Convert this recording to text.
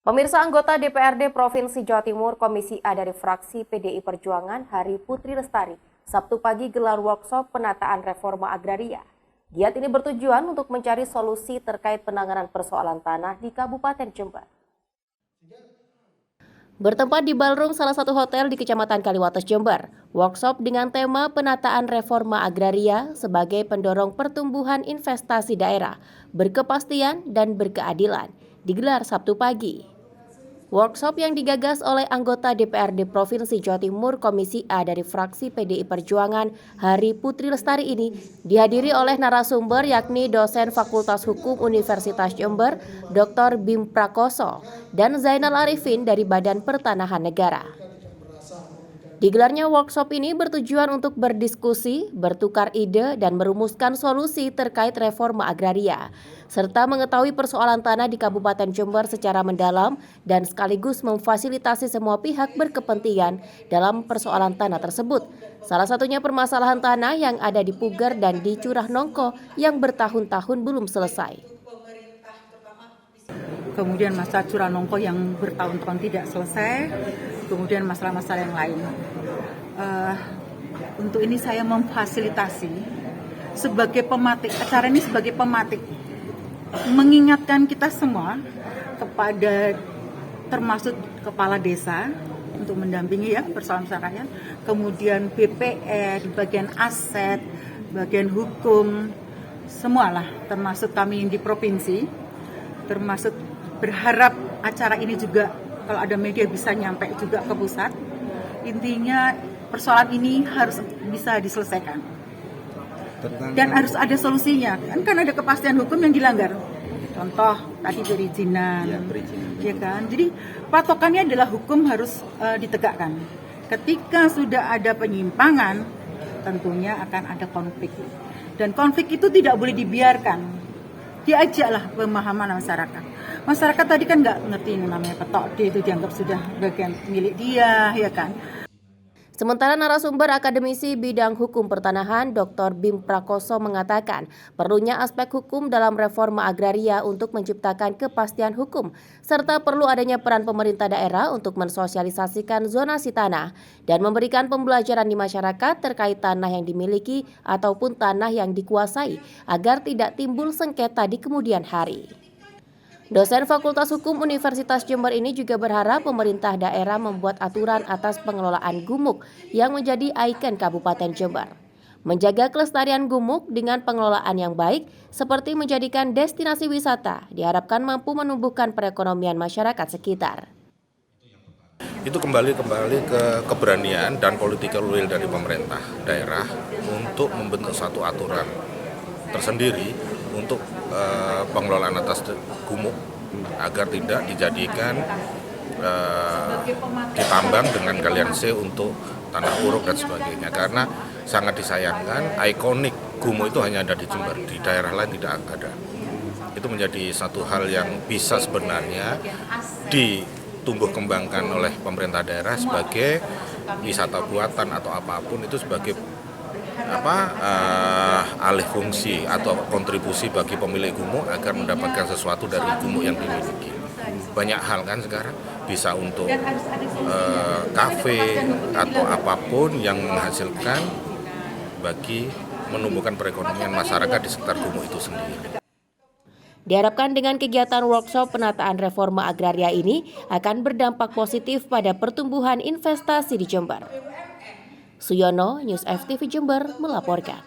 Pemirsa anggota DPRD Provinsi Jawa Timur Komisi A dari fraksi PDI Perjuangan Hari Putri Lestari, Sabtu pagi gelar workshop penataan reforma agraria. Giat ini bertujuan untuk mencari solusi terkait penanganan persoalan tanah di Kabupaten Jember. Bertempat di ballroom salah satu hotel di Kecamatan Kaliwates, Jember, workshop dengan tema penataan reforma agraria sebagai pendorong pertumbuhan investasi daerah, berkepastian dan berkeadilan, digelar Sabtu pagi. Workshop yang digagas oleh anggota DPRD Provinsi Jawa Timur Komisi A dari fraksi PDI Perjuangan Hari Putri Lestari ini dihadiri oleh narasumber yakni dosen Fakultas Hukum Universitas Jember, Dr. Bim Prakoso, dan Zainal Arifin dari Badan Pertanahan Negara. Digelarnya workshop ini bertujuan untuk berdiskusi, bertukar ide, dan merumuskan solusi terkait reforma agraria, serta mengetahui persoalan tanah di Kabupaten Jember secara mendalam dan sekaligus memfasilitasi semua pihak berkepentingan dalam persoalan tanah tersebut. Salah satunya permasalahan tanah yang ada di Puger dan di Curah Nongko yang bertahun-tahun belum selesai. Kemudian masalah Curah Nongko yang bertahun-tahun tidak selesai, kemudian masalah-masalah yang lain. Untuk ini saya memfasilitasi sebagai pematik, acara ini sebagai pematik, mengingatkan kita semua kepada termasuk kepala desa untuk mendampingi ya persoalan rakyat, kemudian BPR, bagian aset, bagian hukum, semualah termasuk kami di provinsi, termasuk berharap acara ini juga kalau ada media bisa nyampe juga ke pusat. Intinya persoalan ini harus bisa diselesaikan dan harus ada solusinya. Kan ada kepastian hukum yang dilanggar. Contoh tadi perizinan, ya kan. Jadi patokannya adalah hukum harus ditegakkan. Ketika sudah ada penyimpangan, tentunya akan ada konflik. Dan konflik itu tidak boleh dibiarkan. Diajaklah pemahaman masyarakat. Masyarakat tadi kan nggak ngerti namanya petok D itu dianggap sudah bagian milik dia, ya kan. Sementara narasumber akademisi bidang hukum pertanahan Dr. Bim Prakoso mengatakan perlunya aspek hukum dalam reforma agraria untuk menciptakan kepastian hukum, serta perlu adanya peran pemerintah daerah untuk mensosialisasikan zonasi tanah dan memberikan pembelajaran di masyarakat terkait tanah yang dimiliki ataupun tanah yang dikuasai agar tidak timbul sengketa di kemudian hari. Dosen Fakultas Hukum Universitas Jember ini juga berharap pemerintah daerah membuat aturan atas pengelolaan gumuk yang menjadi ikon Kabupaten Jember. Menjaga kelestarian gumuk dengan pengelolaan yang baik seperti menjadikan destinasi wisata diharapkan mampu menumbuhkan perekonomian masyarakat sekitar. Itu kembali ke keberanian dan political will dari pemerintah daerah untuk membentuk satu aturan tersendiri untuk pengelolaan atas gumuk agar tidak dijadikan ditambang dengan galian C untuk tanah uruk dan sebagainya, karena sangat disayangkan ikonik gumuk itu hanya ada di Jember, di daerah lain tidak ada. Itu menjadi satu hal yang bisa sebenarnya ditumbuh kembangkan oleh pemerintah daerah sebagai wisata buatan atau apapun, itu sebagai alih fungsi atau kontribusi bagi pemilik gumuk agar mendapatkan sesuatu dari gumuk yang dimiliki. Banyak hal kan sekarang bisa untuk kafe atau apapun yang menghasilkan bagi menumbuhkan perekonomian masyarakat di sekitar gumuk itu sendiri. Diharapkan dengan kegiatan workshop penataan reforma agraria ini akan berdampak positif pada pertumbuhan investasi di Jember. Suyono, News FTV Jember melaporkan.